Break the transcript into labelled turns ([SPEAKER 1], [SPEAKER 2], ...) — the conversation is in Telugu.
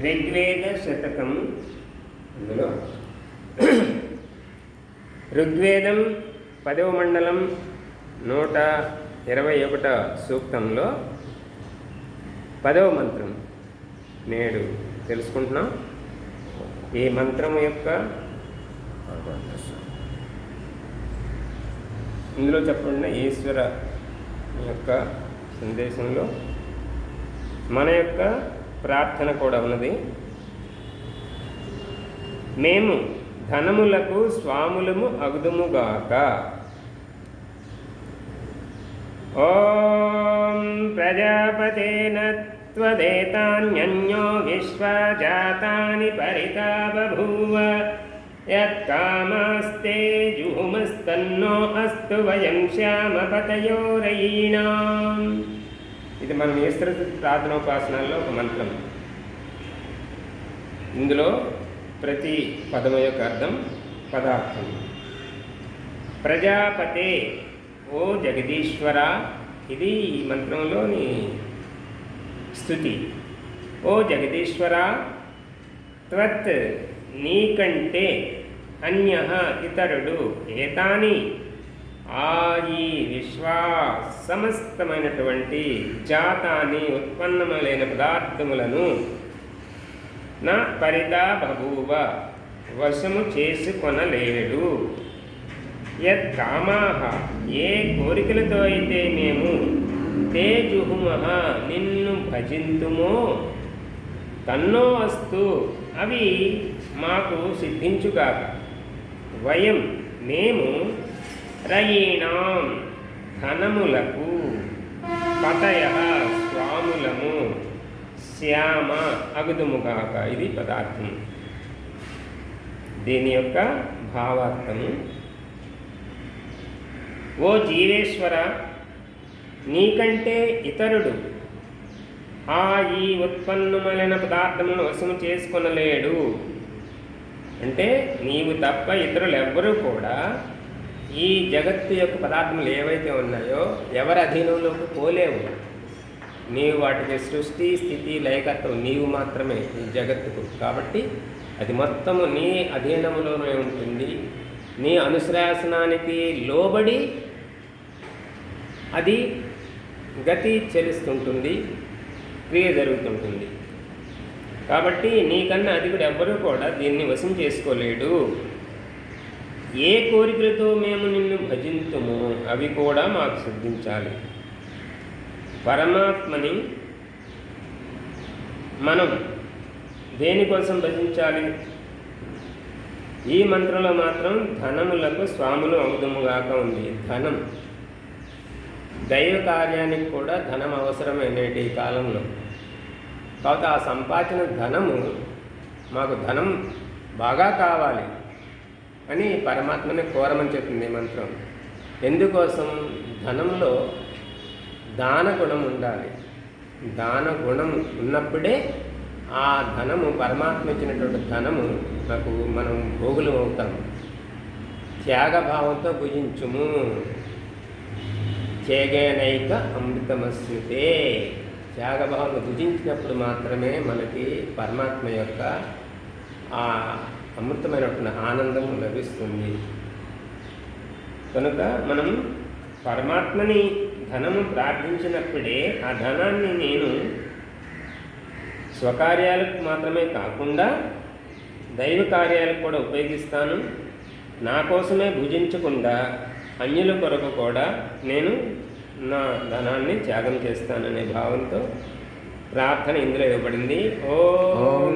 [SPEAKER 1] ఋగ్వేద శతకం. అందులో ఋగ్వేదం 10వ మండలం 121వ సూక్తంలో 10వ మంత్రం నేడు తెలుసుకుంటున్నాం. ఈ మంత్రం యొక్క ఇందులో చెప్పబడిన ఈశ్వర యొక్క సందేశంలో మన యొక్క ప్రార్థన కూడా ఉన్నది. మేము ధనములకు స్వాములము అగుదుముగాక. ఓం ప్రజాపతేన త్వదేతాన్యన్యో విశ్వజాతాని పరితా బభూవ యత్కామాస్తే జుహుమస్తన్నో అస్తు వయం శ్యామపతయోరయీణాం. ఇది మనం ఈశ్వర ప్రార్థనోపాసనాల్లో ఒక మంత్రం. ఇందులో ప్రతి పదము యొక్క అర్థం పదార్థం. ప్రజాపతే ఓ జగదీశ్వర, ఇది ఈ మంత్రంలోని స్తుతి. ఓ జగదీశ్వర, త్వత్ నీకంటే, అన్యః ఇతరుడు, ఏతాని ఈ విశ్వా సమస్తమైనటువంటి జాతాన్ని ఉత్పన్నములైన పదార్థములను నా పరితా బభూవ వశము చేసుకొనలేడు. యత్ కామాః ఏ కోరికలతో అయితే మేము తే జుహుమః నిన్ను భజింతుమో తన్నో అస్తు అవి మాకు సిద్ధించుగాక. వయం మేము రయీణాం ధనములకు, పతయః స్వాములము, శ్యామ అగుదుముగాక. ఇది పదార్థం. దీని యొక్క భావార్థము: ఓ జీవేశ్వర, నీకంటే ఇతరుడు ఈ ఉత్పన్నమైన పదార్థములను వశము చేసుకొనలేడు. అంటే నీవు తప్ప ఇతరులు ఎవ్వరూ కూడా ఈ జగత్తు యొక్క పదార్థములు ఏవైతే ఉన్నాయో ఎవరి అధీనంలోకి పోలేవు. నీవు వాటికి సృష్టి, స్థితి, లయకర్తవు నీవు మాత్రమే ఈ జగత్తుకు. కాబట్టి అది మొత్తము నీ అధీనములోనే ఉంటుంది. నీ అనుశాసనానికి లోబడి అది గతి చెలుస్తుంటుంది, క్రియ జరుగుతుంటుంది. కాబట్టి నీకన్నా అధికుడు ఎవ్వరూ కూడా దీన్ని వశం చేసుకోలేడు. ఏ కోరికలతో మేము నిన్ను భజింతుమో అవి కూడా మాకు సిద్ధించాలి. పరమాత్మని మనం దేనికోసం భజించాలి? ఈ మంత్రంలో మాత్రం ధనములకు స్వాములు అగుదుముగాక ఉంది. ధనం, దైవ కార్యానికి కూడా ధనం అవసరమే నేటి కాలంలో. కాబట్టి ఆ సంపాదించిన ధనము, మాకు ధనం బాగా కావాలి అని పరమాత్మని కోరమని చెప్తుంది ఈ మంత్రం. ఎందుకోసం? ధనంలో దాన గుణం ఉండాలి. దాన గుణం ఉన్నప్పుడే ఆ ధనము, పరమాత్మ ఇచ్చినటువంటి ధనము నాకు మనం భోగులం అవుతాము. త్యాగభావంతో భుజించుము. త్యాగేనైక అమృతమస్యుతే. త్యాగభావంతో భుజించినప్పుడు మాత్రమే మనకి పరమాత్మ యొక్క ఆ అమృతమైనటువంటి ఆనందం లభిస్తుంది. కనుక మనం పరమాత్మని ధనము ప్రార్థించినప్పుడే ఆ ధనాన్ని నేను స్వకార్యాలకు మాత్రమే కాకుండా దైవ కార్యాలకు కూడా ఉపయోగిస్తాను. నా కోసమే భుజించకుండా అన్యుల కొరకు కూడా నేను నా ధనాన్ని త్యాగం చేస్తాననే భావంతో ప్రార్థన ఇందులో ఇవ్వబడింది. ఓం